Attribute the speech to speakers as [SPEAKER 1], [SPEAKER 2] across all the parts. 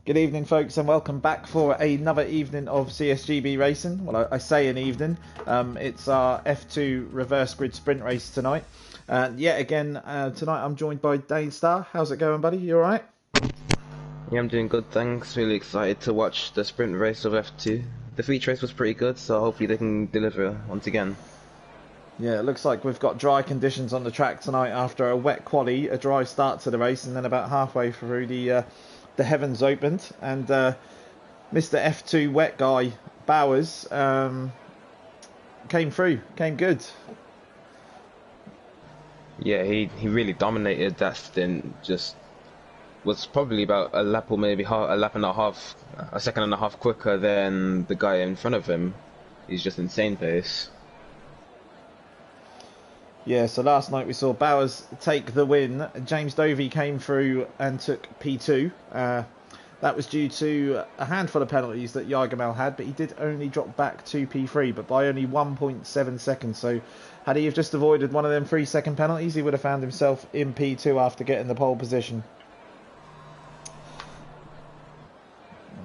[SPEAKER 1] Good evening, folks, and welcome back for another evening of CSGB racing. Well, I say an evening. It's our F2 reverse grid sprint race tonight. Yet again, tonight I'm joined by Dane Starr. How's it going, buddy? You all right?
[SPEAKER 2] Yeah, I'm doing good, thanks. Really excited to watch the sprint race of F2. The feature race was pretty good, so hopefully they can deliver once again.
[SPEAKER 1] Yeah, it looks like we've got dry conditions on the track tonight after a wet quali, a dry start to the race, and then about halfway through the heavens opened, and Mr. F2 wet guy Bowers came good.
[SPEAKER 2] Yeah, he really dominated that stint. Just was probably about a lap or maybe a lap and a half, a second and a half quicker than the guy in front of him. He's just insane pace.
[SPEAKER 1] Yeah, so last night we saw Bowers take the win. James Dovey came through and took P2. That was due to a handful of penalties that Yargamel had, but he did only drop back to P3, but by only 1.7 seconds. So had he have just avoided one of them 3-second penalties, he would have found himself in P2 after getting the pole position.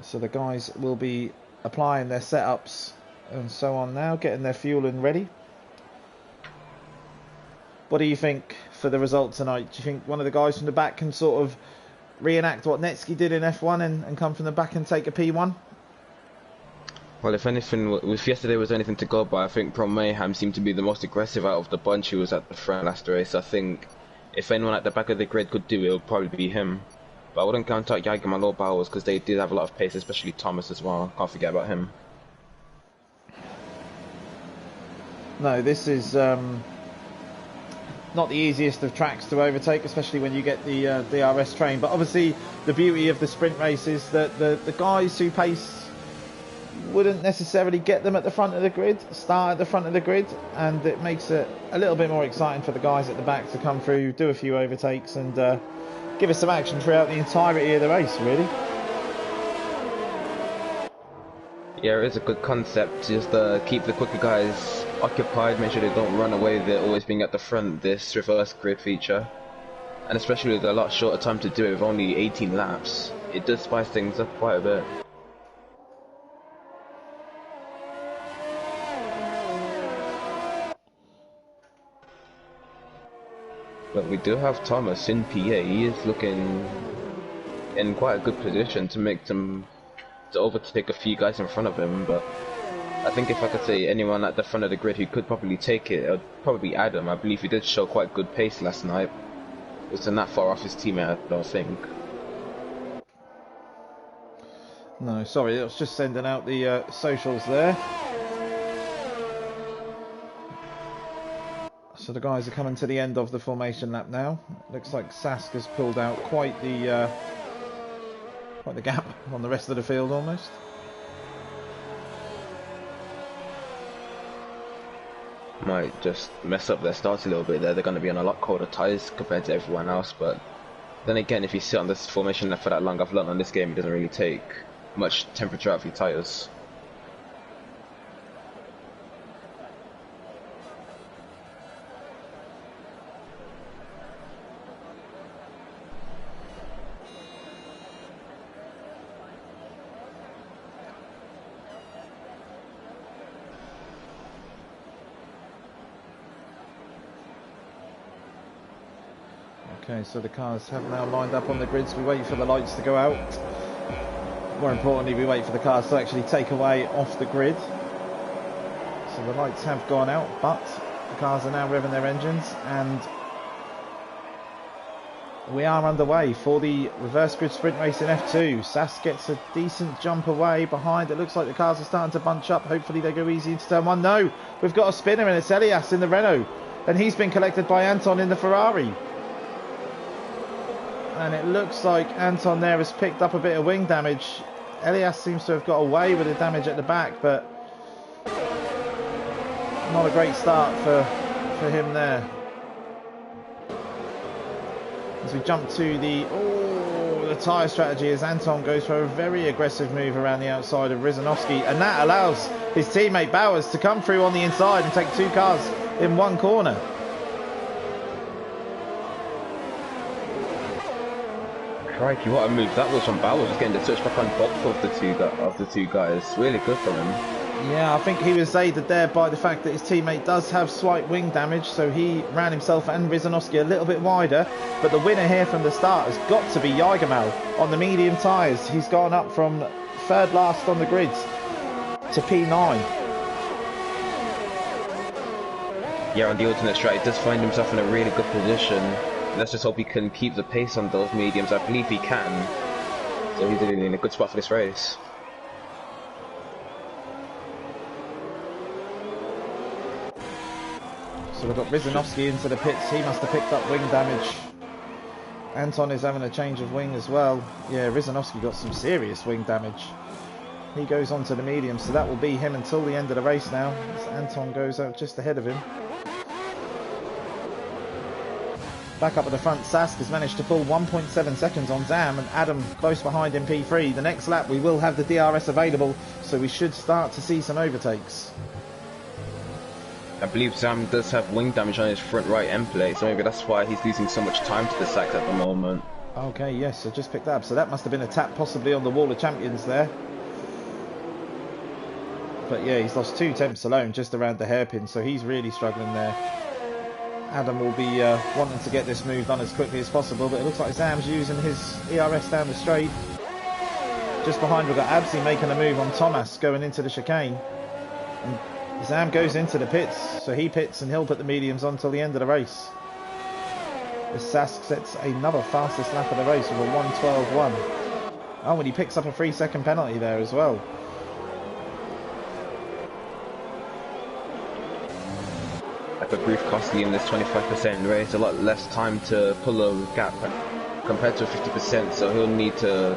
[SPEAKER 1] So the guys will be applying their setups and so on now, getting their fueling ready. What do you think for the result tonight? Do you think one of the guys from the back can sort of reenact what Netsky did in F1 and come from the back and take a P1?
[SPEAKER 2] Well, if anything, if yesterday was anything to go by, I think Pro Mayhem seemed to be the most aggressive out of the bunch who was at the front last race. I think if anyone at the back of the grid could do it, it would probably be him. But I wouldn't count out Jagerman or Bowers because they did have a lot of pace, especially Thomas as well. Can't forget about him.
[SPEAKER 1] No, this is not the easiest of tracks to overtake, especially when you get the DRS train. But obviously the beauty of the sprint race is that the guys who pace wouldn't necessarily get them at the front of the grid, start at the front of the grid, and it makes it a little bit more exciting for the guys at the back to come through, do a few overtakes, and give us some action throughout the entirety of the race, really.
[SPEAKER 2] Yeah, it is a good concept. Just keep the quicker guys occupied, make sure they don't run away. They're always being at the front, this reverse grid feature. And especially with a lot shorter time to do it with only 18 laps, it does spice things up quite a bit. But we do have Thomas in PA. He is looking in quite a good position to make them to overtake a few guys in front of him. But I think if I could say anyone at the front of the grid who could probably take it would probably be Adam. I believe he did show quite good pace last night. Wasn't that far off his teammate, I don't think.
[SPEAKER 1] No, sorry, I was just sending out the socials there. So the guys are coming to the end of the formation lap now. Looks like Sask has pulled out quite the gap on the rest of the field almost.
[SPEAKER 2] Might just mess up their starts a little bit there. They're going to be on a lot colder tyres compared to everyone else, but then again, if you sit on this formation lap for that long, I've learned on this game it doesn't really take much temperature out of your tyres.
[SPEAKER 1] Okay, so the cars have now lined up on the grids. We wait for the lights to go out. More importantly, we wait for the cars to actually take away off the grid. So the lights have gone out, but the cars are now revving their engines, and we are underway for the reverse grid sprint race in F2. Sass gets a decent jump away behind. It looks like the cars are starting to bunch up. Hopefully they go easy into turn one. No, we've got a spinner, and it's Elias in the Renault, and he's been collected by Anton in the Ferrari. And it looks like Anton there has picked up a bit of wing damage. Elias seems to have got away with the damage at the back, but not a great start for him there. As we jump to the tyre strategy, as Anton goes for a very aggressive move around the outside of Rizanovsky, and that allows his teammate Bowers to come through on the inside and take two cars in one corner.
[SPEAKER 2] Crikey, what a move that was from Bowers, just getting the switch back on both of the two guys. Really good for him.
[SPEAKER 1] Yeah, I think he was aided there by the fact that his teammate does have slight wing damage, so he ran himself and Rizanovsky a little bit wider. But the winner here from the start has got to be Jagermal on the medium tyres. He's gone up from third last on the grids to P9.
[SPEAKER 2] Yeah, on the alternate strike, he does find himself in a really good position. Let's just hope he can keep the pace on those mediums. I believe he can. So he's in a good spot for this race.
[SPEAKER 1] So we've got Rizanovsky into the pits. He must have picked up wing damage. Anton is having a change of wing as well. Yeah, Rizanovsky got some serious wing damage. He goes on to the medium, so that will be him until the end of the race now, as Anton goes out just ahead of him. Back up at the front, Sask has managed to pull 1.7 seconds on Zam, and Adam close behind in P3. The next lap we will have the DRS available, so we should start to see some overtakes.
[SPEAKER 2] I believe Zam does have wing damage on his front right end plate, so maybe that's why he's losing so much time to the sacks at the moment.
[SPEAKER 1] Okay, yes, I just picked that up, so that must have been a tap possibly on the wall of champions there. But yeah, he's lost 2 tenths alone just around the hairpin, so he's really struggling there. Adam will be wanting to get this move done as quickly as possible, but it looks like Zam's using his ERS down the straight. Just behind we've got Absi making a move on Thomas going into the chicane. And Zam goes into the pits, so he pits and he'll put the mediums on till the end of the race. As Sask sets another fastest lap of the race with a 1:12.1. Oh, and he picks up a 3-second penalty there as well.
[SPEAKER 2] Like a brief costly in this 25% race, a lot less time to pull a gap compared to 50%, so he'll need to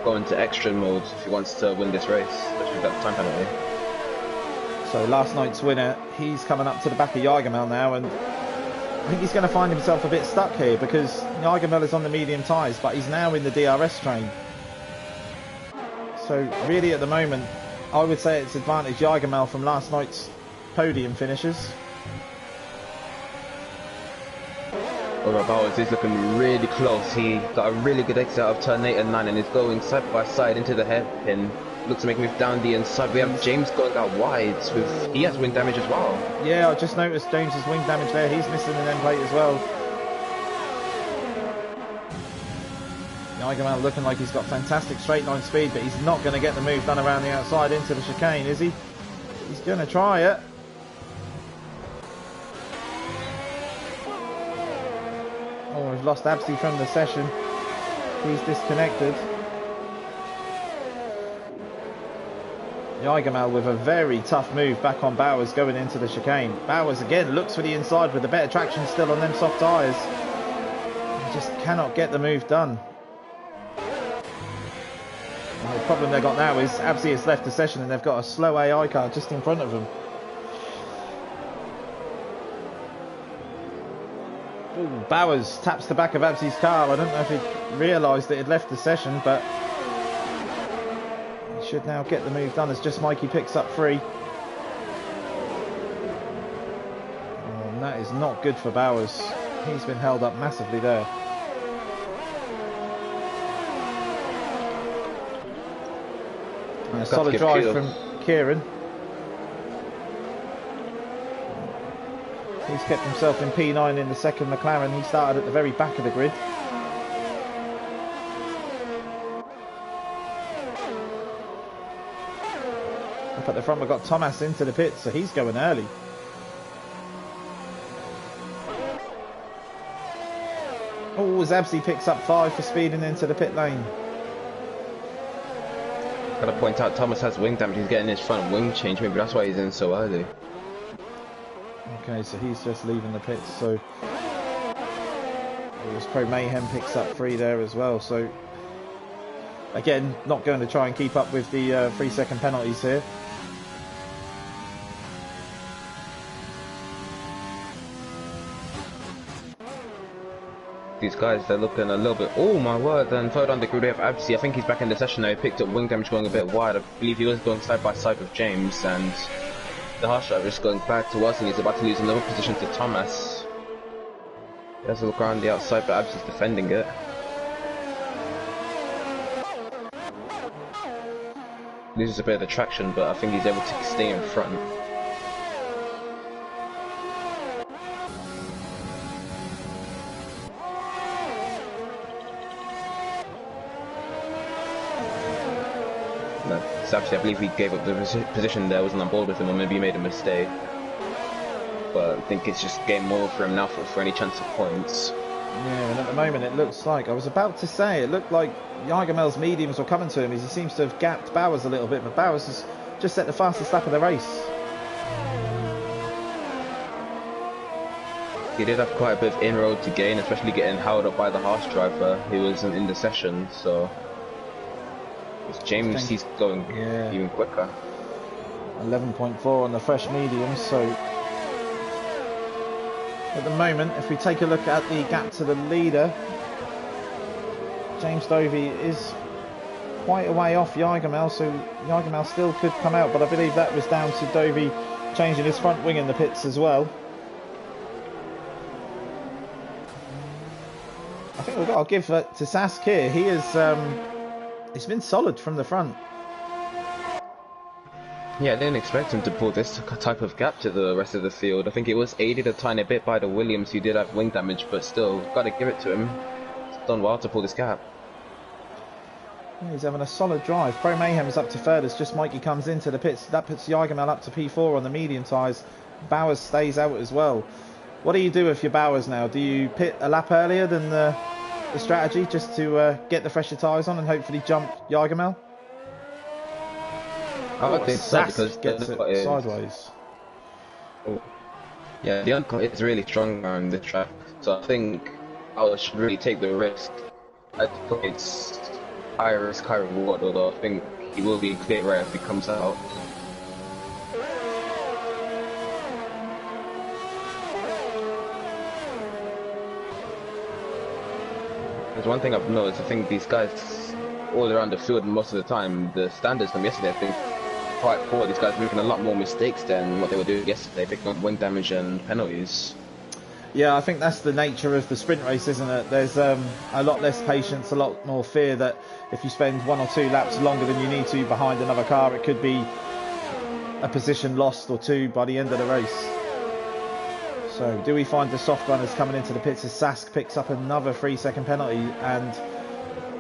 [SPEAKER 2] go into extra mode if he wants to win this race, especially with that time penalty.
[SPEAKER 1] So last night's winner, he's coming up to the back of Jagermal now, and I think he's going to find himself a bit stuck here because Jagermal is on the medium tyres, but he's now in the DRS train. So really at the moment, I would say it's advantage Jagermal from last night's podium finishes.
[SPEAKER 2] Well, Bowers is looking really close. He got a really good exit out of turn 8 and 9 and is going side by side into the hairpin. Looks to make a move down the inside. We have James going out wide with, he has wing damage as well.
[SPEAKER 1] Yeah, I just noticed James's wing damage there. He's missing an end plate as well. Jagermal looking like he's got fantastic straight line speed, but he's not going to get the move done around the outside into the chicane, is he? He's going to try it. Oh, we've lost Absi from the session. He's disconnected. Jagermal with a very tough move back on Bowers going into the chicane. Bowers again looks for the inside with the better traction still on them soft tyres. He just cannot get the move done. And the problem they've got now is Absi has left the session and they've got a slow AI car just in front of them. Ooh, Bowers taps the back of Absi's car. I don't know if he realised that he'd left the session, but he should now get the move done as just Mikey picks up 3. Oh, and that is not good for Bowers. He's been held up massively there. And a solid drive from Kieran. He's kept himself in P9 in the second McLaren. He started at the very back of the grid. Up at the front we've got Thomas into the pits, so he's going early. Oh, Zabsi picks up 5 for speeding into the pit lane.
[SPEAKER 2] Gotta point out Thomas has wing damage, he's getting his front wing change, maybe that's why he's in so early.
[SPEAKER 1] Okay, so he's just leaving the pits, so Pro Mayhem picks up 3 there as well, so again, not going to try and keep up with the 3-second penalties here.
[SPEAKER 2] These guys, they're looking a little bit, oh my word, and third on the grid we have Absi. I think he's back in the session now. He picked up wing damage going a bit wide. I believe he was going side by side with James, and the harsh driver is going back to us and he's about to lose another position to Thomas. He has a look around the outside, but Absi's defending it. loses a bit of the traction, but I think he's able to stay in front. No, Savage, I believe he gave up the position there, wasn't on board with him, or maybe he made a mistake. But I think it's just game over for him now for any chance of points.
[SPEAKER 1] Yeah, and at the moment it looks like, I was about to say, it looked like Jagermel's mediums were coming to him as he seems to have gapped Bowers a little bit, but Bowers has just set the fastest lap of the race.
[SPEAKER 2] He did have quite a bit of inroad to gain, especially getting held up by the harsh driver who wasn't in the session, so James, he's going even quicker.
[SPEAKER 1] 11.4 on the fresh mediums, so at the moment, if we take a look at the gap to the leader, James Dovey is quite a way off Jagermel, so Jagermel still could come out, but I believe that was down to Dovey changing his front wing in the pits as well. I think we've got to give it to Sask here. He is, it's been solid from the front.
[SPEAKER 2] Yeah, I didn't expect him to pull this type of gap to the rest of the field. I think it was aided a tiny bit by the Williams, who did have wing damage, but still, got to give it to him. He's done well to pull this gap.
[SPEAKER 1] Yeah, he's having a solid drive. Pro Mayhem is up to third as just Mikey comes into the pits. That puts Jagermel up to P4 on the medium tyres. Bowers stays out as well. What do you do if you're Bowers now? Do you pit a lap earlier than the strategy just to get the fresher tyres on and hopefully jump Jagermel?
[SPEAKER 2] I think so, because
[SPEAKER 1] gets it sideways.
[SPEAKER 2] Oh. Yeah, the undercut is really strong on the track, so I think I should really take the risk. I think it's high risk, high reward, although I think he will be clear right if he comes out. There's one thing I've noticed, I think these guys all around the field most of the time, the standards from yesterday, I think quite poor. These guys are making a lot more mistakes than what they were doing yesterday, picking up wing damage and penalties.
[SPEAKER 1] Yeah, I think that's the nature of the sprint race, isn't it? There's a lot less patience, a lot more fear that if you spend 1 or 2 laps longer than you need to behind another car, it could be a position lost or 2 by the end of the race. So do we find the soft runners coming into the pits as Sask picks up another 3-second penalty, and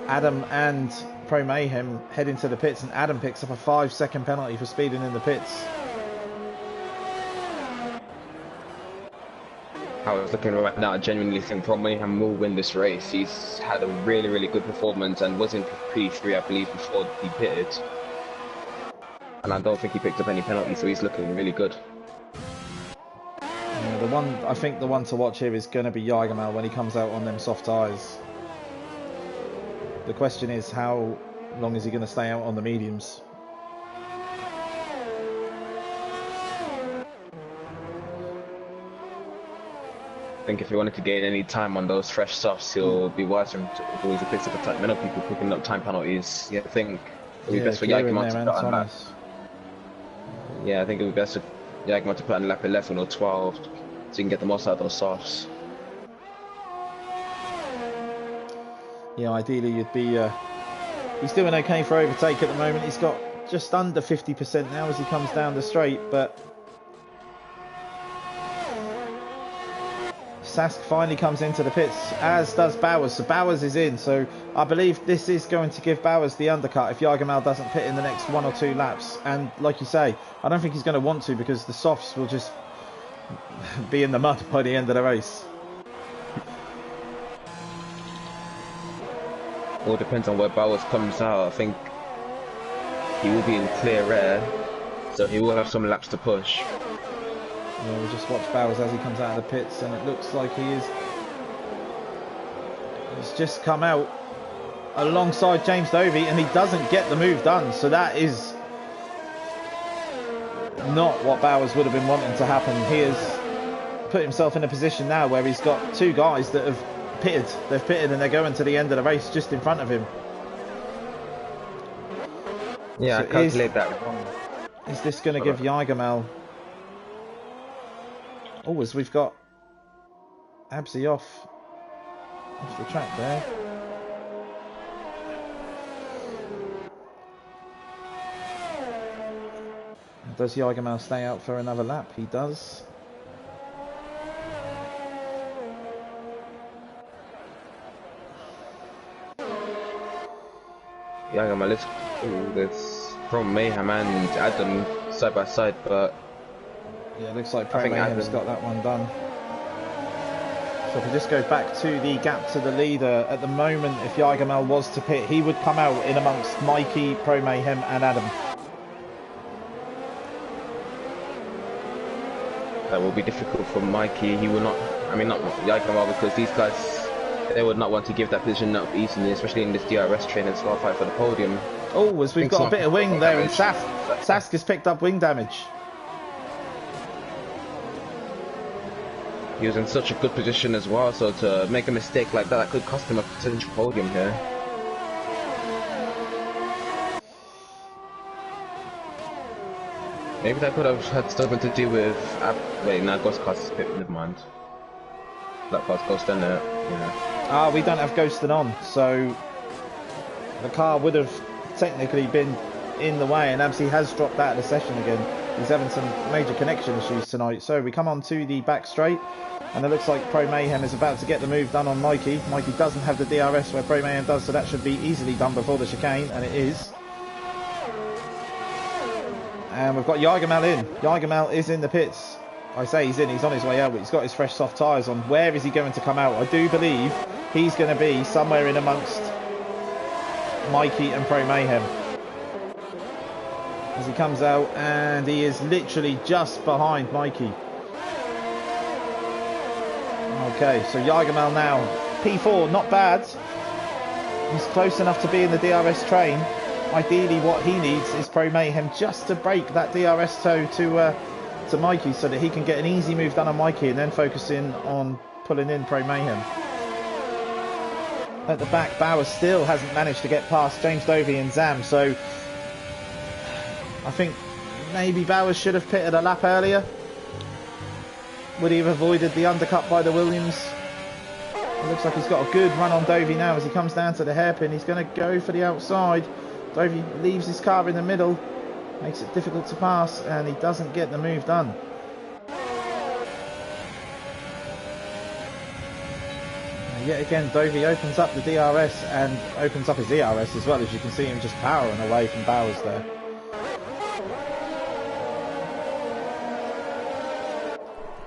[SPEAKER 1] Adam and Pro Mayhem head into the pits, and Adam picks up a 5-second penalty for speeding in the pits.
[SPEAKER 2] I was looking right now, I genuinely think Pro Mayhem will win this race. He's had a really good performance and was in P3, I believe, before he pitted. And I don't think he picked up any penalties, so he's looking really good.
[SPEAKER 1] Yeah, I think the one to watch here is going to be Jagermel when he comes out on them soft tyres. The question is, how long is he going to stay out on the mediums?
[SPEAKER 2] I think if he wanted to gain any time on those fresh softs, he'll be wise for him to always pick up a tight. Many people picking up time penalties. Yeah, I think it would be best for Jagermel to put on lap. Yeah, I think it would be best for Jagermel to put on lap 11 or 12 so you can get the most out of those softs.
[SPEAKER 1] Yeah, ideally you'd be... he's doing okay for overtake at the moment. He's got just under 50% now as he comes down the straight, but Sask finally comes into the pits, as does Bowers. So Bowers is in, so I believe this is going to give Bowers the undercut if Jagermel doesn't pit in the next 1 or 2 laps. And like you say, I don't think he's going to want to, because the softs will just be in the mud by the end of the race.
[SPEAKER 2] All depends on where Bowers comes out. I think he will be in clear air, so he will have some laps to push.
[SPEAKER 1] Yeah, we'll just watch Bowers as he comes out of the pits, and it looks like he's just come out alongside James Dovey, and he doesn't get the move done. So that is not what Bowers would have been wanting to happen. He has put himself in a position now where he's got 2 guys that have pitted. They've pitted and they're going to the end of the race just in front of him.
[SPEAKER 2] Yeah, so I calculate that wrong.
[SPEAKER 1] Is this going to give Jagermel... Oh, as we've got Absy off the track there. Does Jagermal stay out for another lap? He does.
[SPEAKER 2] Jagermal, there's Pro Mayhem and Adam side by side, but
[SPEAKER 1] yeah, it looks like Pro Mayhem's got that one done. So if we just go back to the gap to the leader, at the moment, if Jagermal was to pit, he would come out in amongst Mikey, Pro Mayhem and Adam.
[SPEAKER 2] That will be difficult for Mikey. He will not, I mean not Jagermal, because these guys, they would not want to give that position up easily, especially in this DRS train and star fight for the podium.
[SPEAKER 1] Oh, as we've got a bit of wing there, and Sask has picked up wing damage.
[SPEAKER 2] He was in such a good position as well, so to make a mistake like that could cost him a potential podium here. Maybe that could have had something to do with... wait, no, Ghost Car's pit, never mind. That car's Ghost in there, yeah.
[SPEAKER 1] We don't have ghosting on, so the car would have technically been in the way, and Absy has dropped out of the session again. He's having some major connection issues tonight. So we come on to the back straight, and it looks like Pro Mayhem is about to get the move done on Mikey. Mikey doesn't have the DRS where Pro Mayhem does, so that should be easily done before the chicane, and it is. And we've got Jagermal in. Jagermal is in the pits. I say he's in, he's on his way out, but he's got his fresh soft tyres on. Where is he going to come out? I do believe he's going to be somewhere in amongst Mikey and Pro Mayhem. As he comes out, and he is literally just behind Mikey. Okay, so Jagermal now, P4, not bad. He's close enough to be in the DRS train. Ideally what he needs is Pro Mayhem just to break that DRS toe to Mikey, so that he can get an easy move done on Mikey and then focus in on pulling in Pro Mayhem. At the back, Bauer still hasn't managed to get past James Dovey and Zam, so I think maybe Bowers should have pitted a lap earlier. Would he have avoided the undercut by the Williams? It looks like he's got a good run on Dovey now as he comes down to the hairpin. He's going to go for the outside. Dovey leaves his car in the middle, makes it difficult to pass, and he doesn't get the move done. And yet again, Dovey opens up the DRS and opens up his ERS as well, as you can see him just powering away from Bowers there.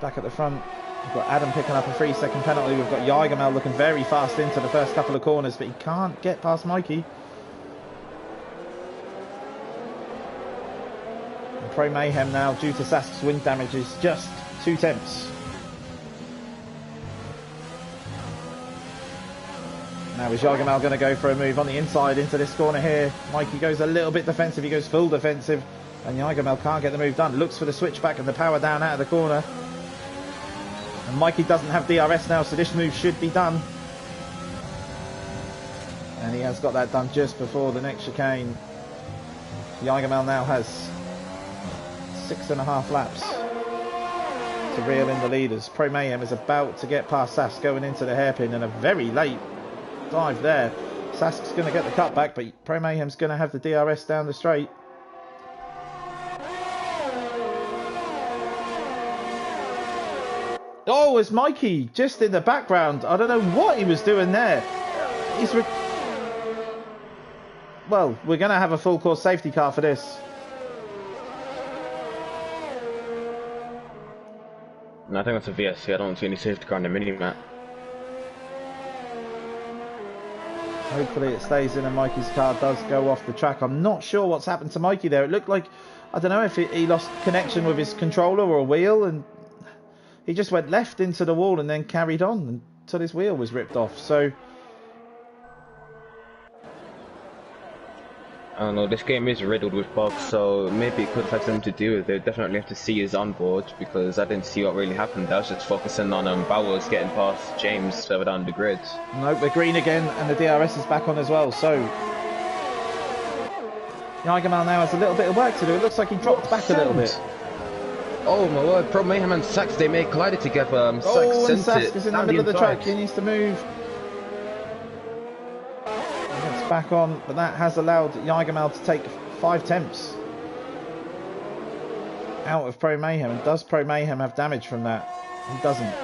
[SPEAKER 1] Back at the front, we've got Adam picking up a 3-second penalty. We've got Jagermal looking very fast into the first couple of corners, but he can't get past Mikey. And Pro Mayhem now, due to Sask's wing damage, is just 2 tenths. Now is Jagermal going to go for a move on the inside into this corner here? Mikey goes a little bit defensive, he goes full defensive, and Jagermal can't get the move done. Looks for the switchback and the power down out of the corner. And Mikey doesn't have DRS now, so this move should be done. And he has got that done just before the next chicane. Jagermal now has 6.5 laps to reel in the leaders. Pro Mayhem is about to get past Sask going into the hairpin, and a very late dive there. Sask's going to get the cutback, but Pro Mayhem's going to have the DRS down the straight. Oh, it's Mikey just in the background. I don't know what he was doing there. Well, we're going to have a full course safety car for this.
[SPEAKER 2] No, I think that's a VSC. I don't see any safety car on the mini-map.
[SPEAKER 1] Hopefully it stays in and Mikey's car does go off the track. I'm not sure what's happened to Mikey there. It looked like, I don't know if he lost connection with his controller or a wheel, and he just went left into the wall and then carried on until his wheel was ripped off. So
[SPEAKER 2] I don't know, this game is riddled with bugs, so maybe it could have had something to do with it. Definitely have to see his onboard, because I didn't see what really happened. I was just focusing on Bowers getting past James further down the grid.
[SPEAKER 1] Nope, we're green again, and the DRS is back on as well. So Jagermal now has a little bit of work to do. It looks like he dropped back a little bit.
[SPEAKER 2] Oh my word, Pro Mayhem and Sax, they may collide together.
[SPEAKER 1] Sax is in the middle of the track. He needs to move. It's back on, but that has allowed Jagermal to take 5 temps. out of Pro Mayhem. And does Pro Mayhem have damage from that? He doesn't.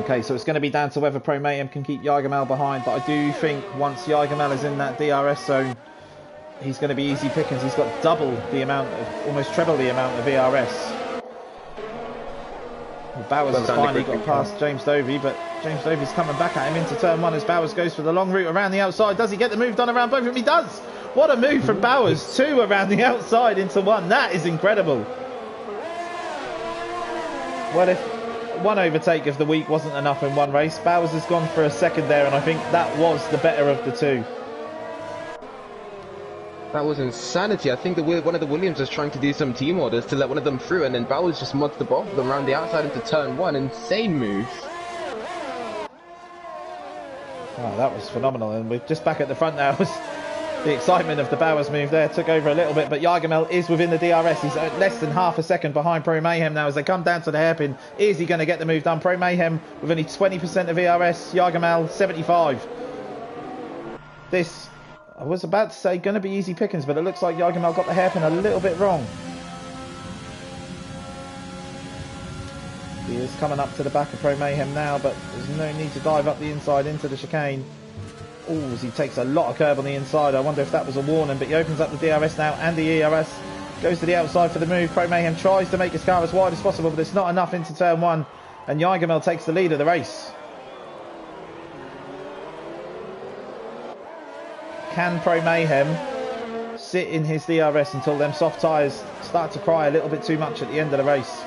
[SPEAKER 1] Okay, so it's going to be down to whether Pro Mayhem can keep Jargamal behind, but I do think once Jargamal is in that DRS zone, he's going to be easy pickings. He's got double the amount of, almost treble the amount of ERS. Well, Bowers has finally got past James Dovey, but James Dovey's coming back at him into turn one as Bowers goes for the long route around the outside. Does he get the move done around both of them? He does! What a move from Bowers. 2 around the outside into 1. That is incredible. Well, if one overtake of the week wasn't enough in one race, Bowers has gone for a second there, and I think that was the better of the 2.
[SPEAKER 2] That was insanity. I think one of the Williams was trying to do some team orders to let one of them through, and then Bowers just mods the both of them around the outside into turn 1. Insane moves.
[SPEAKER 1] Oh, that was phenomenal. And we're just back at the front now. The excitement of the Bowers move there took over a little bit, but Jargamal is within the DRS. He's less than half a second behind Pro Mayhem now as they come down to the hairpin. Is he going to get the move done? Pro Mayhem with only 20% of ERS, Jargamal 75. This, I was about to say, going to be easy pickings, but it looks like Jargamal got the hairpin a little bit wrong. He is coming up to the back of Pro Mayhem now, but there's no need to dive up the inside into the chicane. Oh, as he takes a lot of curb on the inside. I wonder if that was a warning, but he opens up the DRS now and the ERS. Goes to the outside for the move. Pro Mayhem tries to make his car as wide as possible, but it's not enough into turn 1. And Jargamal takes the lead of the race. Can Pro Mayhem sit in his DRS until them soft tyres start to cry a little bit too much at the end of the race?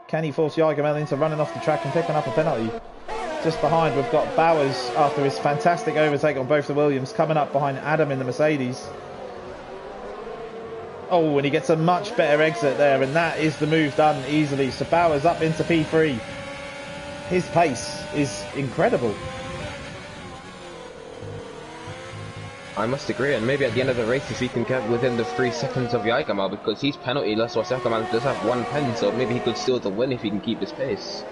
[SPEAKER 1] Can he force Jargamal into running off the track and picking up a penalty? Just behind, we've got Bowers after his fantastic overtake on both the Williams, coming up behind Adam in the Mercedes. Oh, and he gets a much better exit there, and that is the move done easily. So Bowers up into P3. His pace is incredible.
[SPEAKER 2] I must agree, and maybe at the end of the race if he can get within the 3 seconds of Jargamal, because he's penalty-less, or Jargamal does have 1 pen, so maybe he could steal the win if he can keep his pace.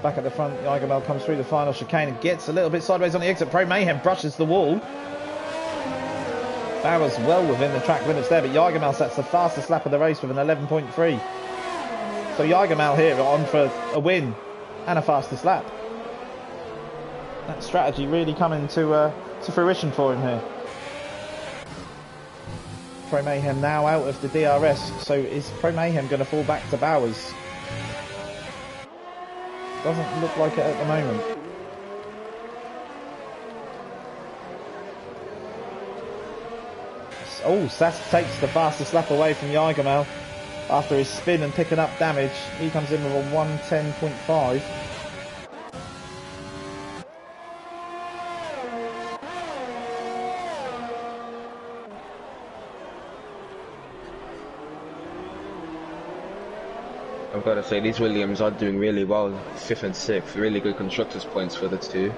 [SPEAKER 1] Back at the front, Jargamal comes through the final chicane and gets a little bit sideways on the exit. Pro Mayhem brushes the wall. Bowers well within the track limits there, but Jargamal sets the fastest lap of the race with an 11.3. So Jargamal here on for a win and a fastest lap. That strategy really coming to fruition for him here. Pro Mayhem now out of the DRS, so is Pro Mayhem going to fall back to Bowers? Doesn't look like it at the moment. Oh, Sass takes the fastest lap away from Jargamal after his spin and picking up damage. He comes in with a 110.5.
[SPEAKER 2] I've got to say, these Williams are doing really well, 5th and 6th, really good constructors points for the 2.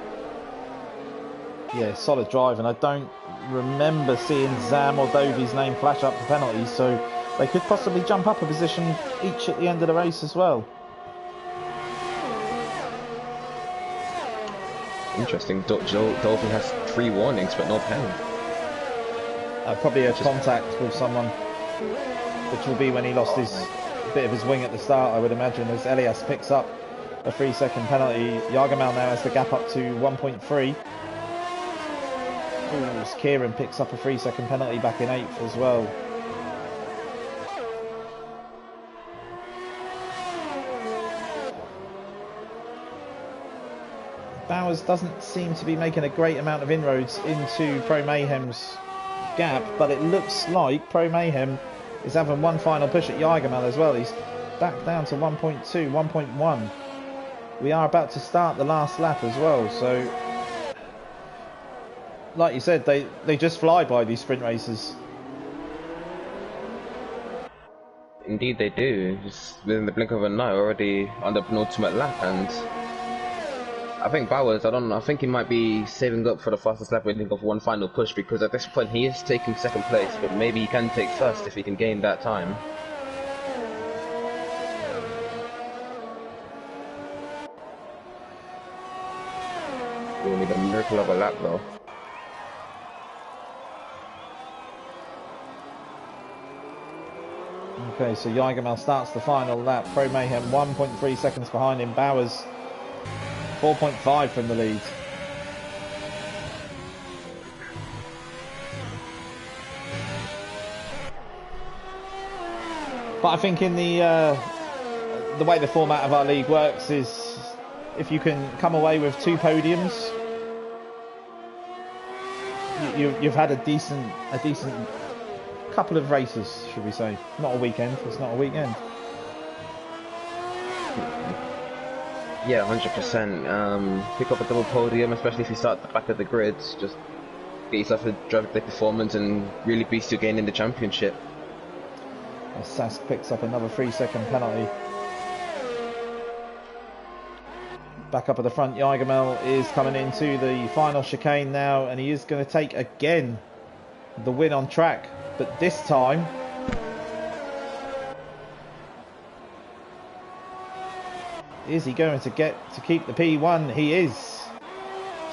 [SPEAKER 1] Yeah, solid drive, and I don't remember seeing Zam or Dovey's name flash up for penalties, so they could possibly jump up a position each at the end of the race as well.
[SPEAKER 2] Interesting, Dolphin has 3 warnings but no pen.
[SPEAKER 1] Probably a contact with someone, which will be when he lost his bit of his wing at the start, I would imagine, as Elias picks up a 3-second penalty. Jargamal now has the gap up to 1.3. As Kieran picks up a 3-second penalty back in 8th as well. Bowers doesn't seem to be making a great amount of inroads into Pro Mayhem's gap, but it looks like Pro Mayhem is having one final push at Jargamal as well. He's back down to 1.2, 1.1. We are about to start the last lap as well, so like you said, they just fly by these sprint races.
[SPEAKER 2] Indeed they do. Just within the blink of an eye, already on the penultimate lap, and I think Bowers, I don't know, I think he might be saving up for the fastest lap waiting of one final push, because at this point he is taking second place, but maybe he can take first if he can gain that time. We'll need a miracle of a lap though.
[SPEAKER 1] Okay, so Jagermel starts the final lap. Pro Mayhem 1.3 seconds behind him. Bowers 4.5 from the lead. But I think in the way the format of our league works is if you can come away with 2 podiums, you've had a decent couple of races, should we say? Not a weekend. It's not a weekend.
[SPEAKER 2] Yeah, 100%. Pick up a double podium, especially if you start at the back of the grid. Just get yourself a driver play performance and really boost your gain in the championship.
[SPEAKER 1] As Sask picks up another 3-second penalty. Back up at the front, Jagermel is coming into the final chicane now, and he is going to take again the win on track, but this time is he going to get to keep the P1? He is.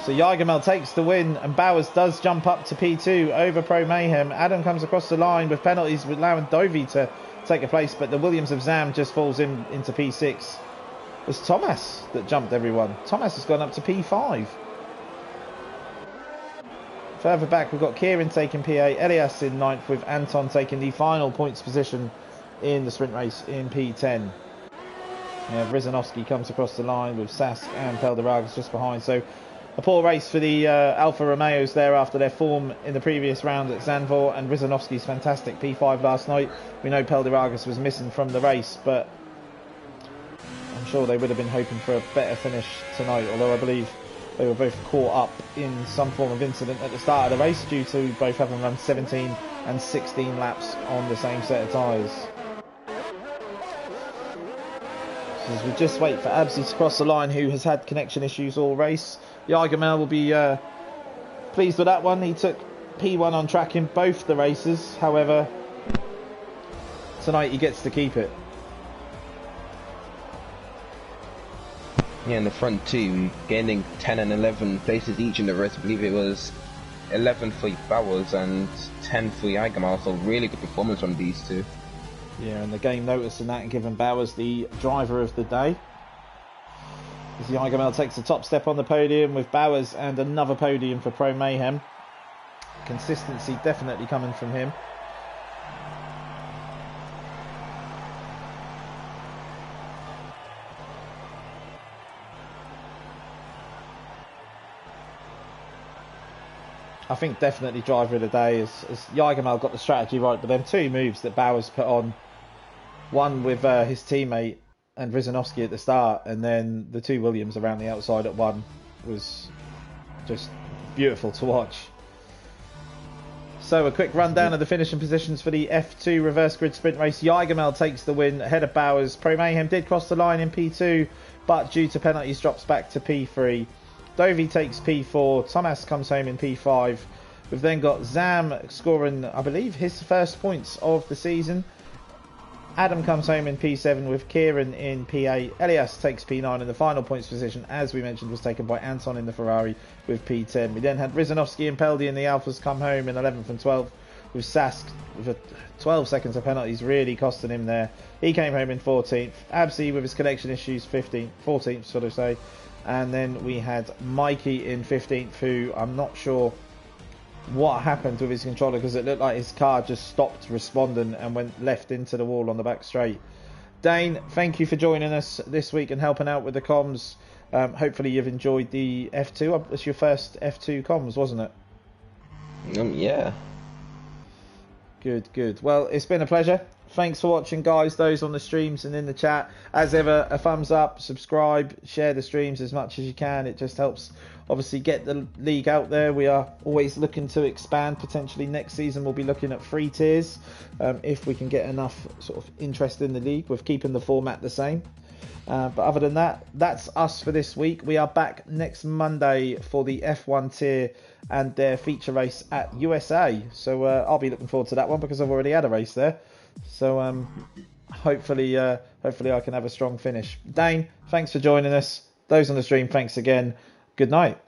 [SPEAKER 1] So Jagermel takes the win, and Bowers does jump up to P2 over Pro Mayhem. Adam comes across the line with penalties, allowing Dovey to take a place, but the Williams of Zam just falls into P6. It's Thomas that jumped everyone. Thomas has gone up to P5. Further back, we've got Kieran taking PA, Elias in 9th, with Anton taking the final points position in the sprint race in P10. Rizanovsky comes across the line with Sask and Pelderagas just behind. So a poor race for the Alfa Romeos there after their form in the previous round at Zandvoort, and Rizanovsky's fantastic P5 last night. We know Pelderagas was missing from the race, but I'm sure they would have been hoping for a better finish tonight, although I believe they were both caught up in some form of incident at the start of the race due to both having run 17 and 16 laps on the same set of tyres. So as we just wait for Absi to cross the line, who has had connection issues all race. Jagermel will be pleased with that one. He took P1 on track in both the races. However, tonight he gets to keep it.
[SPEAKER 2] Yeah, in the front two, gaining 10 and 11 places each in the race. I believe it was 11 for Bowers and 10 for Jagermel, so really good performance from these two.
[SPEAKER 1] Yeah, and the game noticing that and giving Bowers the driver of the day. As Jagermel takes the top step on the podium with Bowers and another podium for Pro Mayhem. Consistency definitely coming from him. I think definitely driver of the day as Jagermel got the strategy right, but them 2 moves that Bowers put on, one with his teammate and Rizanovsky at the start, and then the 2 Williams around the outside at 1, was just beautiful to watch. So a quick rundown of the finishing positions for the F2 reverse grid sprint race. Jagermel takes the win ahead of Bowers. Pro Mayhem did cross the line in P2, but due to penalties drops back to P3. Dovey takes P4, Thomas comes home in P5. We've then got Zam scoring, I believe, his first points of the season. Adam comes home in P7 with Kieran in P8. Elias takes P9, and the final points position, as we mentioned, was taken by Anton in the Ferrari with P10. We then had Rizanovsky and Peldi in the Alphas come home in 11th and 12th, with Sask with 12 seconds of penalties really costing him there. He came home in 14th. Absi with his connection issues 14th, should I say. And then we had Mikey in 15th, who I'm not sure what happened with his controller, because it looked like his car just stopped responding and went left into the wall on the back straight. Dane, thank you for joining us this week and helping out with the comms. Hopefully you've enjoyed the F2. It's your first F2 comms, wasn't it?
[SPEAKER 2] Yeah.
[SPEAKER 1] Good. Well, it's been a pleasure. Thanks for watching, guys, those on the streams and in the chat. As ever, a thumbs up, subscribe, share the streams as much as you can. It just helps, obviously, get the league out there. We are always looking to expand. Potentially next season we'll be looking at 3 tiers if we can get enough sort of interest in the league with keeping the format the same. But other than that, that's us for this week. We are back next Monday for the F1 tier and their feature race at USA. So I'll be looking forward to that one because I've already had a race there. So hopefully I can have a strong finish. Dane, thanks for joining us. Those on the stream, thanks again. Good night.